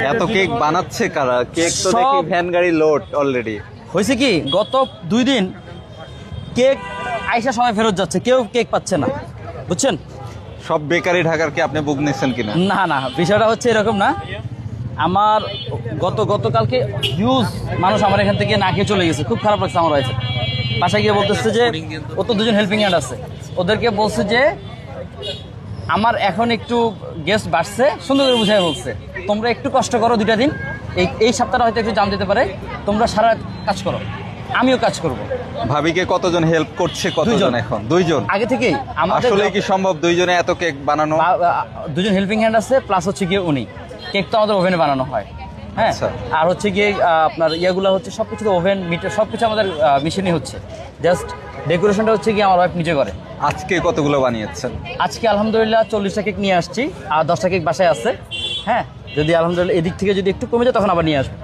এত কেক বানাচ্ছে কারা? কেক তো দেখি ভ্যান গাড়ি লোড অলরেডি। হয়েছে কি, গত 2 দিন কেক আইসা সবাই ফেরত যাচ্ছে, কেউ কেক পাচ্ছে না, বুঝছেন? সব বেকারি ঢাকার কি আপনি বুক নিচ্ছেন কিনা? না না, বিষয়টা হচ্ছে এরকম না। আমার গতকালকে হিউজ মানুষ আমার এখান থেকে না খেয়ে চলে গেছে, খুব খারাপ লাগছে আমার ওয়াইফের। বাসায় গিয়ে বলতেছে যে ও তো 2জন হেল্পিং হ্যান্ড আছে, ওদেরকে বলছে যে আমার এখন একটু গেস্ট বাড়ছে, সুন্দর করে বুঝাই বলছে তোমরা একটু কষ্ট করো 2টা দিন, এই সপ্তাহটা হয়তো একটু জাম দিতে পারে, তোমরা সারা কাজ করো, আমিও কাজ করব। ভাবিকে কতজন হেল্প করছে? কতজন এখন? 2জন আগে থেকেই। আসলে কি সম্ভব 2জনে এত কেক বানানো? 2জন হেল্পিং হ্যান্ড আছে, প্লাস হচ্ছে গিয়ে উনি। কেক তো আমাদের ওভেনে বানানো হয়, হ্যাঁ। আর হচ্ছে গিয়ে আপনার ইয়েগুলো হচ্ছে সবকিছু তো ওভেন মিটার সবকিছু আমাদের মেশিনই হচ্ছে, জাস্ট ডেকোরেশনটা হচ্ছে গিয়ে আমার ওয়াইফ নিজে করে। আজকে কতগুলো বানিয়েছেন? আজকে আলহামদুলিল্লাহ 40টা কেক নিয়ে আসছি, আর 10টা কেক বাসায় আছে, হ্যাঁ। যদি আলহামদুলিল্লাহ এদিক থেকে যদি একটু কমে যায় তখন আবার নিয়ে আসবো।